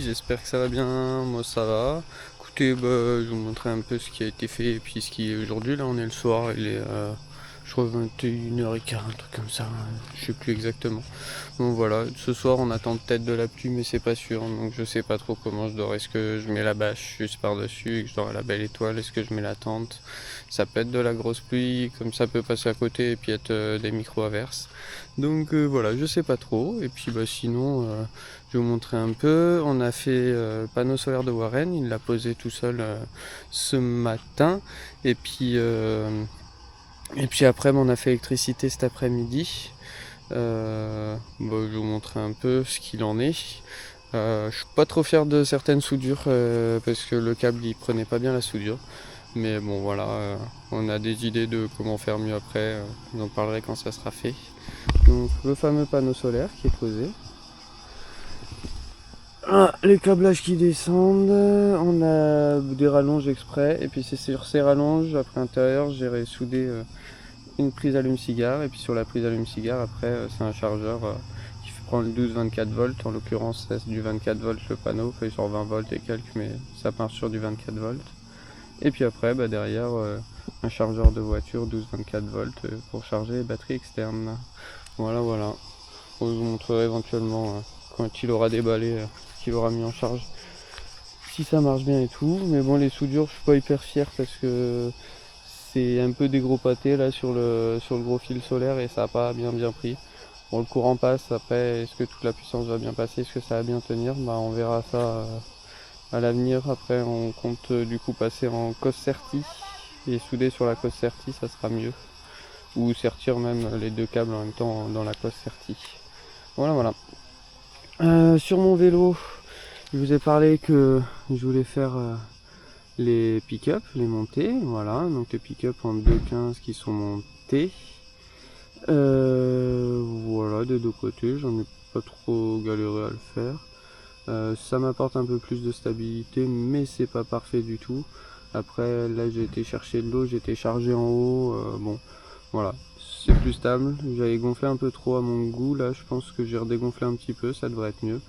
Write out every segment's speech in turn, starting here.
j'espère que ça va bien, moi ça va. Écoutez, je vais vous montrer un peu ce qui a été fait et puis ce qui est aujourd'hui. Là on est le soir, il est je crois 21h15, un truc comme ça, je sais plus exactement. Donc voilà, ce soir on attend peut-être de la pluie mais c'est pas sûr, donc je sais pas trop comment je dors. Est-ce que je mets la bâche juste par-dessus et que je dors à la belle étoile? Est-ce que je mets la tente? Ça peut être de la grosse pluie, comme ça peut passer à côté et puis être des micro-averses. Donc voilà, je sais pas trop. Et puis sinon, je vais vous montrer un peu. On a fait le panneau solaire de Warren, il l'a posé tout seul ce matin. Et puis après, on a fait l'électricité cet après-midi. Je vais vous montrer un peu ce qu'il en est. Je suis pas trop fier de certaines soudures parce que le câble il prenait pas bien la soudure. Mais bon voilà, on a des idées de comment faire mieux après. J'en parlerai quand ça sera fait. Donc le fameux panneau solaire qui est posé. Ah, les câblages qui descendent, on a des rallonges exprès, et puis c'est sur ces rallonges, après l'intérieur, j'ai soudé une prise allume-cigare, et puis sur la prise allume-cigare, après, c'est un chargeur qui prend le 12-24 volts, en l'occurrence c'est du 24 volts le panneau, fait sur 20 volts et quelques, mais ça marche sur du 24 volts. Et puis après, derrière, un chargeur de voiture 12-24 volts pour charger les batteries externes. Voilà, voilà. Je vous montrerai éventuellement quand il aura déballé, qu'il aura mis en charge, si ça marche bien et tout. Mais bon, les soudures, je suis pas hyper fier parce que c'est un peu des gros pâtés là sur le gros fil solaire et ça a pas bien pris. Bon, le courant passe, après, est-ce que toute la puissance va bien passer, est-ce que ça va bien tenir? On verra ça à l'avenir. Après, on compte du coup passer en cos serti et souder sur la cos serti, ça sera mieux. Ou sertir même les deux câbles en même temps dans la cos serti. Voilà, voilà. Sur mon vélo, je vous ai parlé que je voulais faire les pick-up, les montées. Voilà, donc les pick-up en 2.15 qui sont montés. Voilà, des deux côtés, j'en ai pas trop galéré à le faire. Ça m'apporte un peu plus de stabilité, mais c'est pas parfait du tout. Après, là j'ai été chercher de l'eau, j'ai été chargé en haut. Bon, voilà, c'est plus stable. J'avais gonflé un peu trop à mon goût. Là, je pense que j'ai redégonflé un petit peu, ça devrait être mieux.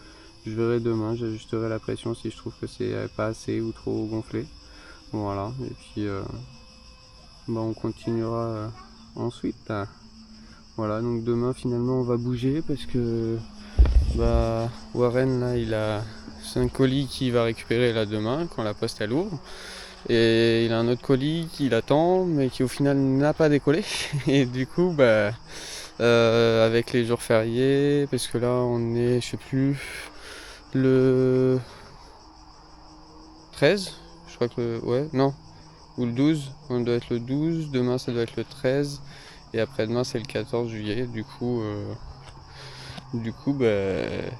Je verrai demain, j'ajusterai la pression si je trouve que c'est pas assez ou trop gonflé. Voilà, et puis on continuera ensuite. Voilà, donc demain finalement on va bouger parce que Warren là c'est un colis qu'il va récupérer là demain quand la poste elle ouvre. Et il a un autre colis qui l'attend mais qui au final n'a pas décollé. Et du coup avec les jours fériés, parce que là on est, je sais plus, le 13, je crois que ouais, non, ou le 12, on doit être le 12, demain ça doit être le 13, et après-demain c'est le 14 juillet, du coup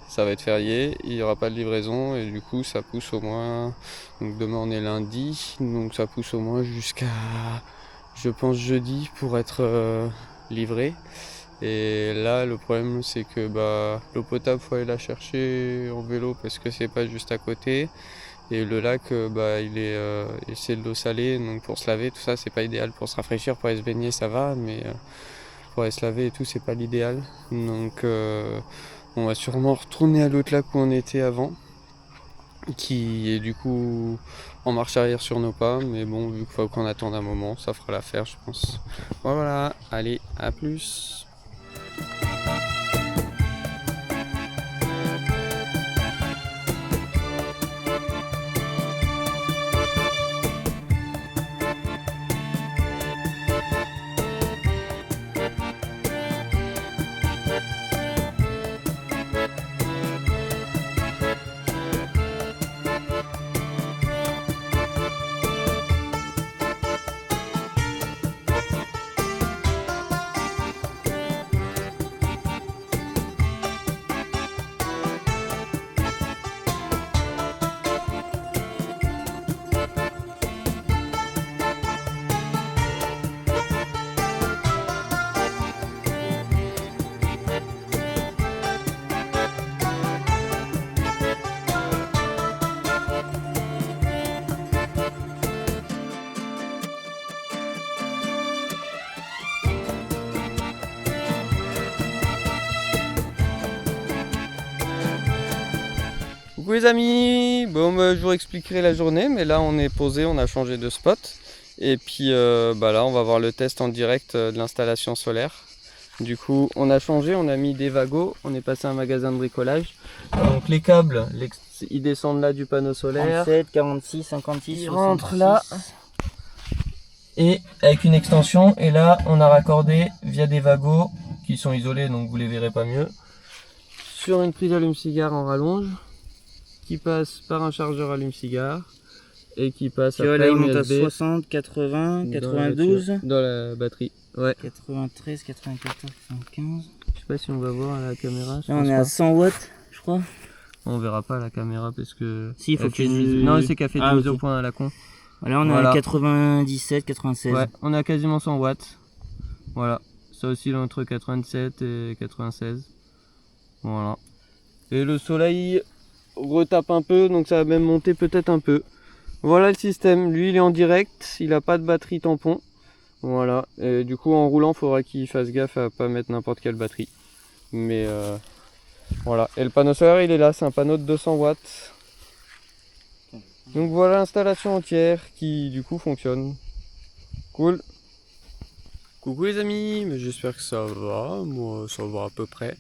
ça va être férié, il n'y aura pas de livraison, et du coup ça pousse au moins, donc demain on est lundi, donc ça pousse au moins jusqu'à, je pense jeudi pour être livré. Et là le problème c'est que l'eau potable faut aller la chercher en vélo parce que c'est pas juste à côté. Et le lac c'est de l'eau salée, donc pour se laver tout ça c'est pas idéal. Pour se rafraîchir, pour aller se baigner ça va, mais pour aller se laver et tout c'est pas l'idéal. Donc on va sûrement retourner à l'autre lac où on était avant, qui est du coup en marche arrière sur nos pas, mais bon vu qu'il faut qu'on attende un moment, ça fera l'affaire je pense. Voilà, allez, à plus. Coucou les amis. Bon bah, je vous expliquerai la journée, mais là on est posé, on a changé de spot. Et puis bah là on va voir le test en direct de l'installation solaire. Du coup on a changé, on a mis des vagos, on est passé à un magasin de bricolage. Donc les câbles, ils descendent là du panneau solaire. 37, 46, 56, Ils 66. rentrent là. Et avec une extension, et là on a raccordé via des vagos qui sont isolés, donc vous les verrez pas mieux, sur une prise allume-cigare en rallonge qui passe par un chargeur allume-cigare et qui passe Tu vois, après là il en monte à USB 60, 80, dans 92, dans la batterie. Ouais. 93, 94, 95. Je sais pas si on va voir à la caméra. Là on est à 100 watts, je crois. On verra pas à la caméra parce que. Si, il faut que Non, c'est qu'elle fait ah, des mises okay. au point à la con. Là on est à 97, 96. Ouais, on a quasiment 100 watts. Voilà. Ça oscille entre 87 et 96. Voilà. Et le soleil retape un peu, donc ça va même monter peut-être un peu. Voilà le système. Lui, il est en direct. Il n'a pas de batterie tampon. Voilà. Et du coup, en roulant, il faudra qu'il fasse gaffe à pas mettre n'importe quelle batterie. Mais voilà. Et le panneau solaire, il est là. C'est un panneau de 200 watts. Donc voilà l'installation entière qui du coup fonctionne. Cool. Coucou les amis, mais j'espère que ça va, moi ça va à peu près.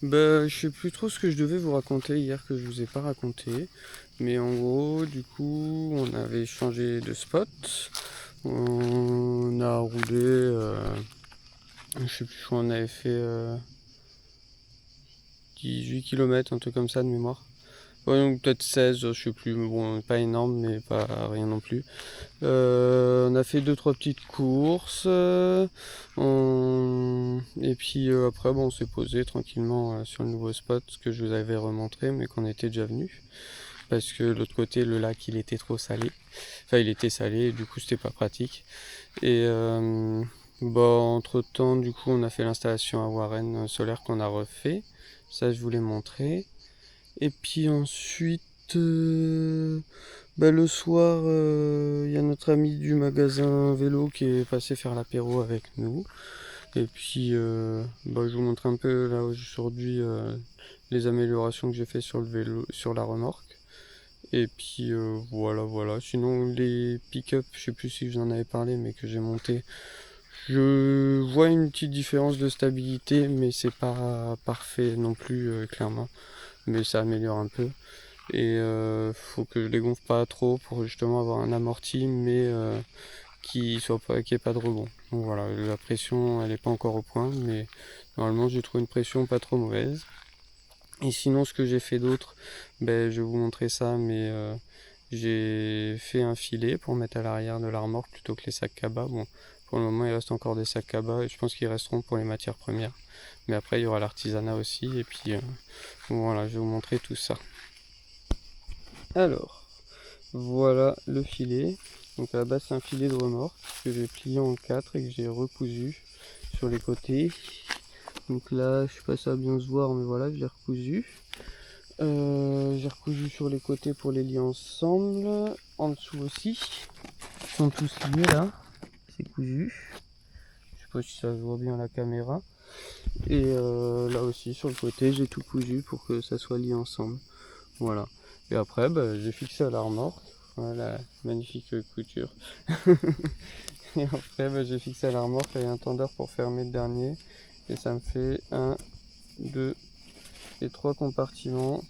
Je sais plus trop ce que je devais vous raconter hier que je vous ai pas raconté. Mais en gros, du coup, on avait changé de spot. On a roulé, je sais plus, on avait fait 18 km, un truc comme ça de mémoire. Ouais, donc peut-être 16, je sais plus, mais bon, pas énorme, mais pas rien non plus. On a fait 2-3 petites courses, et puis après, bon, on s'est posé tranquillement sur le nouveau spot que je vous avais remontré, mais qu'on était déjà venu. Parce que l'autre côté, le lac, il était trop salé. Enfin, il était salé, et du coup, c'était pas pratique. Et entre temps, du coup, on a fait l'installation à Warren solaire qu'on a refait. Ça, je vous l'ai montré. Et puis ensuite, le soir, il y a notre ami du magasin vélo qui est passé faire l'apéro avec nous. Et puis, je vous montre un peu là aujourd'hui les améliorations que j'ai fait sur le vélo, sur la remorque. Et puis voilà. Sinon les pick-up, je sais plus si je vous en avais parlé, mais que j'ai monté. Je vois une petite différence de stabilité, mais c'est pas parfait non plus, clairement. Mais ça améliore un peu. Et faut que je les gonfle pas trop pour justement avoir un amorti, mais qui ait pas de rebond. Donc voilà, la pression elle est pas encore au point, mais normalement j'ai trouvé une pression pas trop mauvaise. Et sinon ce que j'ai fait d'autre, je vais vous montrer ça, mais j'ai fait un filet pour mettre à l'arrière de la remorque plutôt que les sacs cabas. Bon, pour le moment il reste encore des sacs cabas et je pense qu'ils resteront pour les matières premières. Mais après il y aura l'artisanat aussi, et puis voilà, je vais vous montrer tout ça. Alors, voilà le filet. Donc à la base c'est un filet de remorque que j'ai plié en 4 et que j'ai recousu sur les côtés. Donc là, je sais pas si ça va bien se voir, mais voilà, j'ai recousu. J'ai recousu sur les côtés pour les lier ensemble. En dessous aussi. Ils sont tous liés là. C'est cousu. Je sais pas si ça se voit bien à la caméra. Et là aussi sur le côté, j'ai tout cousu pour que ça soit lié ensemble. Voilà. Et après, j'ai fixé à la remorque. Voilà, magnifique couture. Et après, j'ai fixé à la remorque avec un tendeur pour fermer le dernier. Et ça me fait 1, 2 et 3 compartiments.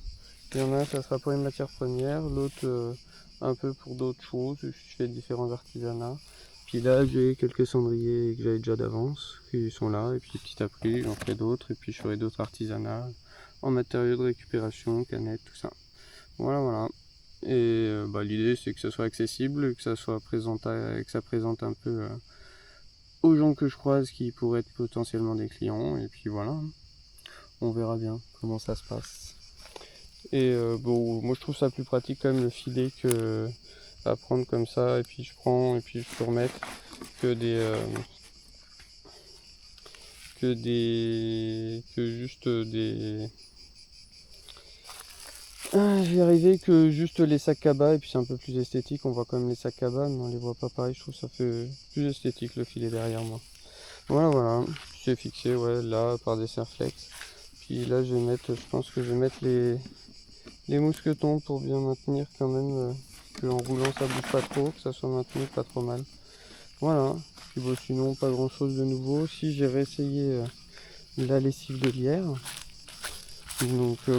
Il y en a un, ça sera pour les matières premières. L'autre, un peu pour d'autres choses. Je fais différents artisanats. Puis là, j'ai quelques cendriers que j'avais déjà d'avance, qui sont là. Et puis petit à petit, j'en ferai d'autres. Et puis je ferai d'autres artisanats en matériaux de récupération, canettes, tout ça. Voilà. Et l'idée c'est que ça soit accessible, que ça soit que ça présente un peu aux gens que je croise qui pourraient être potentiellement des clients. Et puis voilà, on verra bien comment ça se passe. Et moi je trouve ça plus pratique quand même le filet que à prendre comme ça, et puis je prends et puis je peux remettre que juste des je vais arriver que juste les sacs cabas, et puis c'est un peu plus esthétique. On voit quand même les sacs cabas, mais on les voit pas pareil. Je trouve que ça fait plus esthétique le filet derrière moi. Voilà, c'est fixé là par des serflex. Puis là je pense que je vais mettre les mousquetons pour bien maintenir quand même, que en roulant ça bouge pas trop, que ça soit maintenu pas trop mal. Voilà, puis bon, sinon pas grand chose de nouveau. Si j'ai réessayé la lessive de lierre, donc je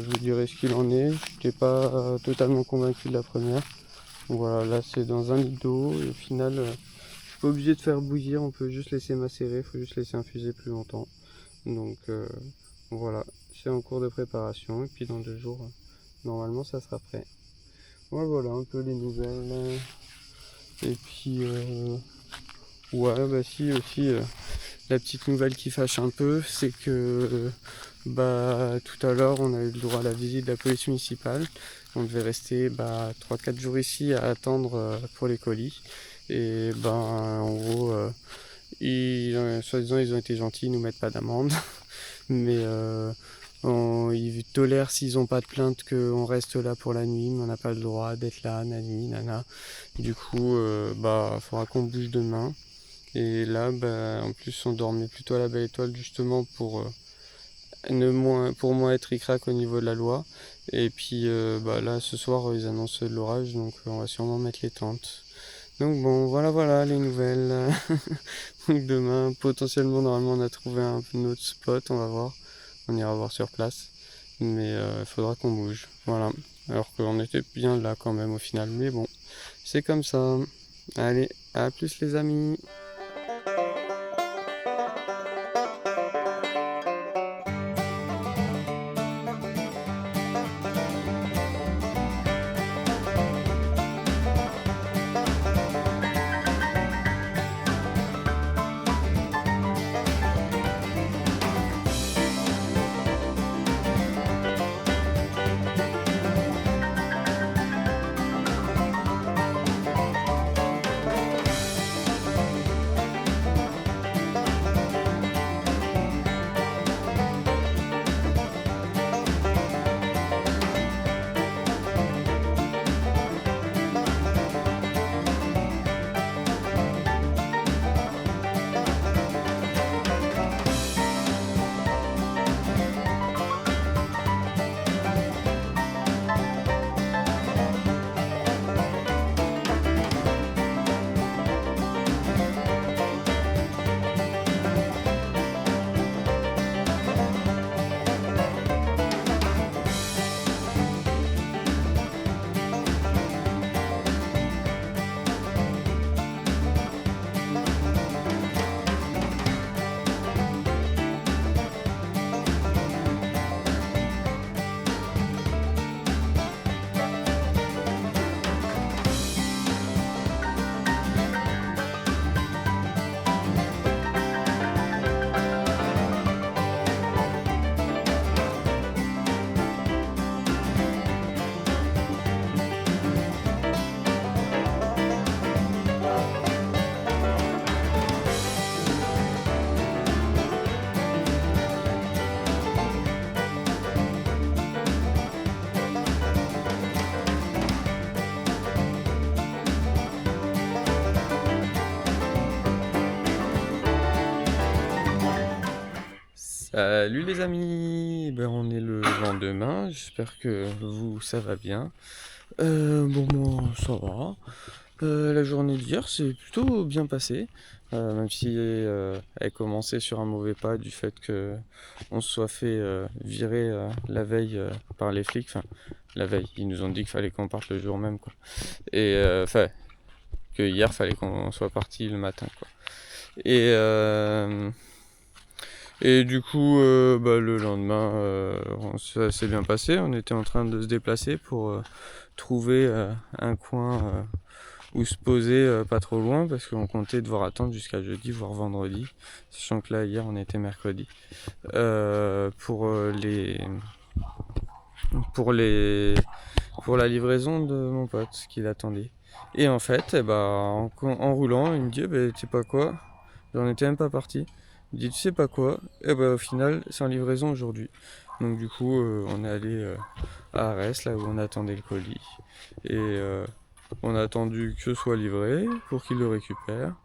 vous dirai ce qu'il en est. Je n'étais pas totalement convaincu de la première. Donc voilà, là c'est dans 1 litre d'eau et au final je suis pas obligé de faire bouillir, on peut juste laisser macérer, il faut juste laisser infuser plus longtemps. Donc voilà, c'est en cours de préparation et puis dans 2 jours normalement ça sera prêt. Ouais, voilà un peu les nouvelles. Et puis ouais, bah si aussi la petite nouvelle qui fâche un peu, c'est que tout à l'heure on a eu le droit à la visite de la police municipale. On devait rester 3-4 jours ici à attendre pour les colis. Et en gros, soi-disant ils ont été gentils, ils nous mettent pas d'amende. Mais ils tolèrent s'ils n'ont pas de plainte qu'on reste là pour la nuit, mais on n'a pas le droit d'être là, nani, nana. Du coup, faudra qu'on bouge demain. Et là, en plus, on dormait plutôt à la Belle Étoile justement pour moins être ric-rac au niveau de la loi. Et puis là, ce soir, ils annoncent de l'orage, donc on va sûrement mettre les tentes. Donc bon, voilà les nouvelles. Donc demain, potentiellement, normalement, on a trouvé un autre spot, on va voir. On ira voir sur place. Mais il faudra qu'on bouge. Voilà. Alors qu'on était bien là quand même au final. Mais bon, c'est comme ça. Allez, à plus les amis. Salut les amis, on est le lendemain, j'espère que vous ça va bien. Moi ça va. La journée d'hier s'est plutôt bien passée, même si elle commençait sur un mauvais pas du fait que on se soit fait virer la veille par les flics. Enfin, la veille, ils nous ont dit qu'il fallait qu'on parte le jour même, quoi. Et que hier fallait qu'on soit parti le matin, quoi. Et du coup, le lendemain, ça s'est bien passé. On était en train de se déplacer pour trouver un coin où se poser pas trop loin, parce qu'on comptait devoir attendre jusqu'à jeudi, voire vendredi, sachant que là, hier, on était mercredi, pour la livraison de mon pote qui l'attendait. Et en fait, en roulant, il me dit, tu sais pas quoi, j'en étais même pas parti. Il dit tu sais pas quoi, et au final c'est en livraison aujourd'hui. Donc du coup on est allé à Arès, là où on attendait le colis. Et on a attendu que ce soit livré pour qu'il le récupère.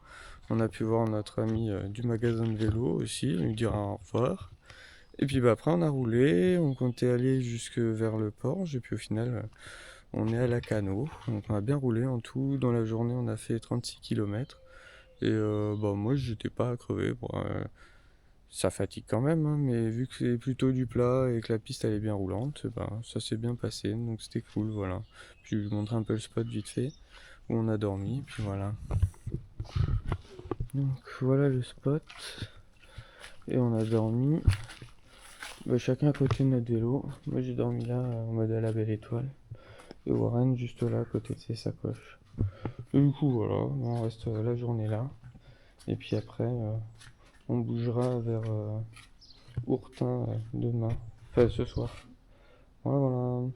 On a pu voir notre ami du magasin de vélo aussi, lui dire au revoir. Et puis après on a roulé, on comptait aller jusque vers le port, et puis au final on est à Lacanau. Donc on a bien roulé en tout, dans la journée on a fait 36 km. Et moi j'étais pas crevé, ça fatigue quand même, hein, mais vu que c'est plutôt du plat et que la piste elle est bien roulante, ça s'est bien passé, donc c'était cool, voilà. Puis je vous montrer un peu le spot vite fait, où on a dormi, puis voilà. Donc voilà le spot, et on a dormi, chacun à côté de notre vélo. Moi j'ai dormi là, en mode à la belle étoile, et Warren juste là, à côté de ses sacoches. Et du coup voilà, on reste la journée là, et puis après on bougera vers Ourtin demain, enfin ce soir. Voilà, voilà.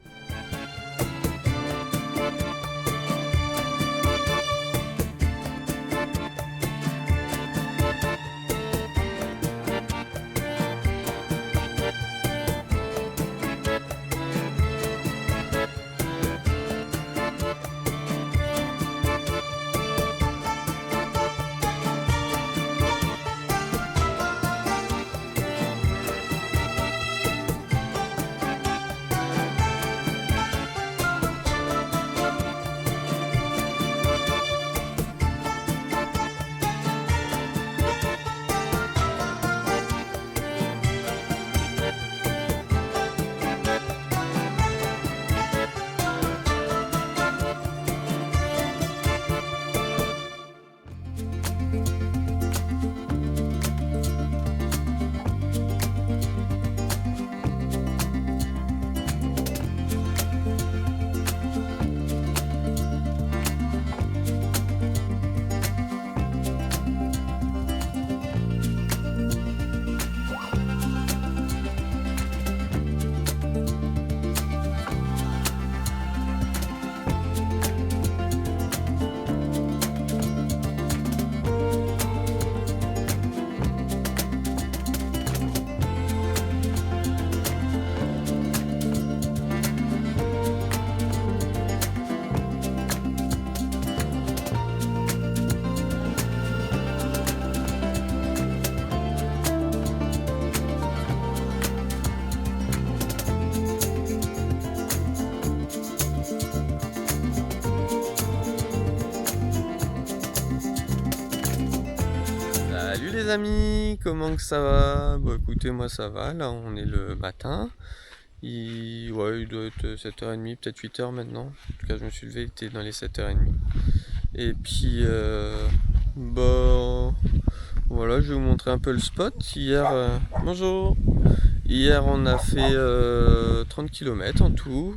Salut les amis, comment que ça va? Écoutez, moi ça va, là on est le matin. Il doit être 7h30, peut-être 8h maintenant. En tout cas je me suis levé, il était dans les 7h30. Et puis voilà, je vais vous montrer un peu le spot. Hier, bonjour. Hier on a fait 30 km en tout.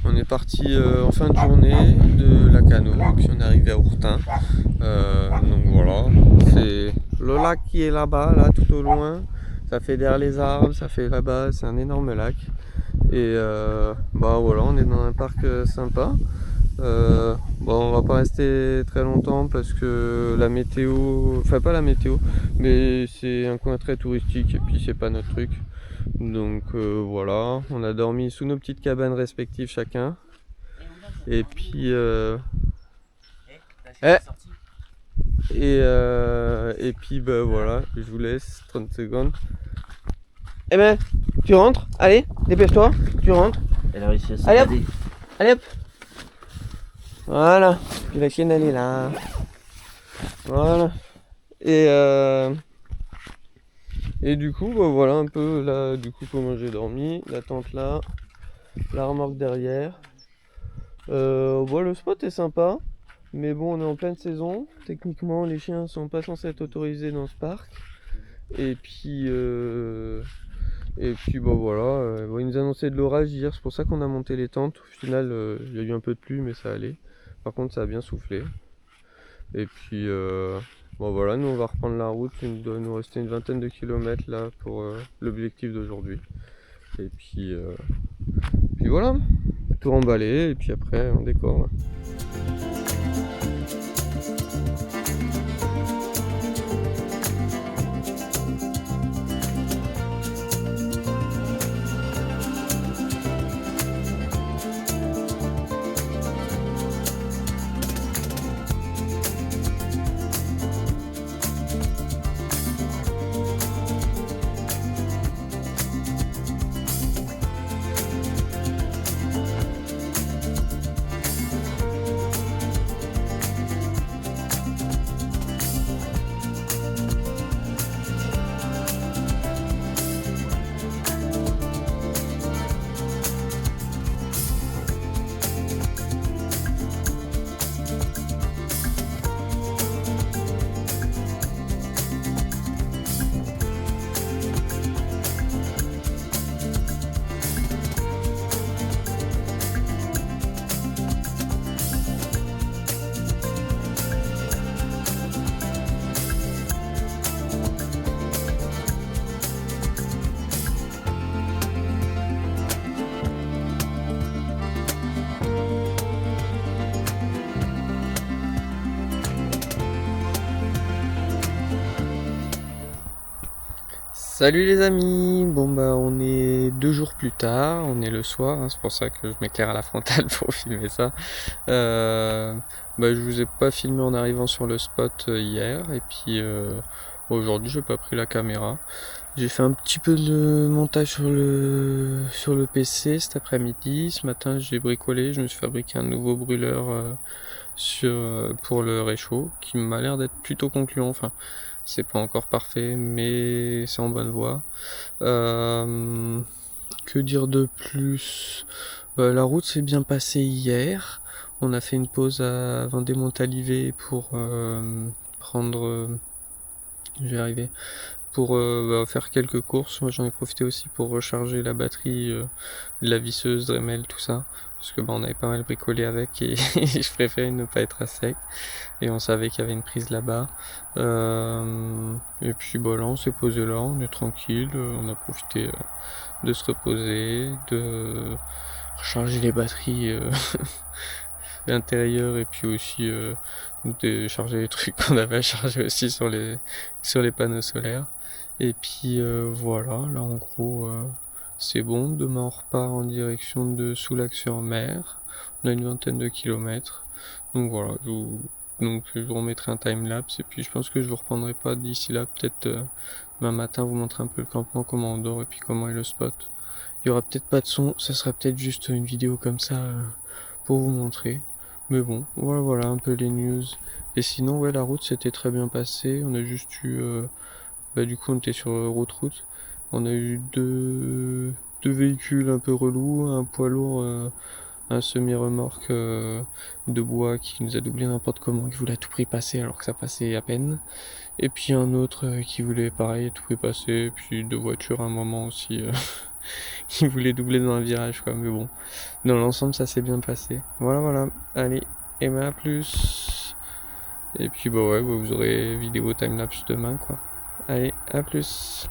On est parti en fin de journée de Lacanau et puis on est arrivé à Ourtin. Donc voilà, c'est le lac qui est là-bas, là tout au loin. Ça fait derrière les arbres, ça fait là-bas, c'est un énorme lac. Et voilà, on est dans un parc sympa. On va pas rester très longtemps parce que la météo, enfin pas la météo, mais c'est un coin très touristique et puis c'est pas notre truc. Donc voilà, on a dormi sous nos petites cabanes respectives chacun. Et puis et puis voilà, je vous laisse 30 secondes. Eh ben, tu rentres, allez, dépêche-toi, tu rentres. Elle a réussi à Allez hop, s'évader. allez hop. Voilà, puis la chienne elle est là. Voilà. Et du coup, voilà un peu là, du coup comment j'ai dormi. La tente là, la remorque derrière. Le spot est sympa, mais bon, on est en pleine saison. Techniquement, les chiens sont pas censés être autorisés dans ce parc. Et puis voilà, ils nous annonçaient de l'orage hier, c'est pour ça qu'on a monté les tentes. Au final, il y a eu un peu de pluie, mais ça allait. Par contre, ça a bien soufflé. Et puis voilà, nous on va reprendre la route. Il doit nous rester une vingtaine de kilomètres là pour l'objectif d'aujourd'hui. Et puis voilà, tout emballé et puis après on décore là. Salut les amis, bon bah on est 2 jours plus tard, on est le soir, hein, c'est pour ça que je m'éclaire à la frontale pour filmer ça. Bah je vous ai pas filmé en arrivant sur le spot hier et puis aujourd'hui j'ai pas pris la caméra. J'ai fait un petit peu de montage sur le PC cet après-midi. Ce matin j'ai bricolé, je me suis fabriqué un nouveau brûleur pour le réchaud qui m'a l'air d'être plutôt concluant. Enfin, c'est pas encore parfait, mais c'est en bonne voie. Que dire de plus? La route s'est bien passée hier. On a fait une pause à Vendée-Montalivet pour prendre. Je vais arriver. Pour faire quelques courses. Moi j'en ai profité aussi pour recharger la batterie, la visseuse, Dremel, tout ça. Parce que on avait pas mal bricolé avec et je préférais ne pas être à sec. Et on savait qu'il y avait une prise là-bas. Et puis là on s'est posé là, on est tranquille, on a profité de se reposer, de recharger les batteries intérieures et puis aussi de charger les trucs qu'on avait à charger aussi sur les panneaux solaires. Et puis voilà, là en gros c'est bon. Demain on repart en direction de Soulac-sur-Mer. On a une vingtaine de kilomètres. Donc voilà, je vous remettrai un time-lapse et puis je pense que je vous reprendrai pas d'ici là. Peut-être demain matin vous montrer un peu le campement, comment on dort et puis comment est le spot. Il y aura peut-être pas de son, ça sera peut-être juste une vidéo comme ça pour vous montrer. Mais bon, voilà un peu les news. Et sinon ouais, la route s'était très bien passée. On a juste eu du coup on était sur route. On a eu deux véhicules un peu relous, un poids lourd, un semi-remorque de bois qui nous a doublé n'importe comment, qui voulait à tout prix passer alors que ça passait à peine. Et puis un autre qui voulait pareil à tout prix passer. Et puis deux voitures à un moment aussi qui voulaient doubler dans un virage quoi. Mais bon, dans l'ensemble ça s'est bien passé. Voilà. Allez, et à plus. Et puis vous aurez vidéo timelapse demain quoi. Allez, à plus.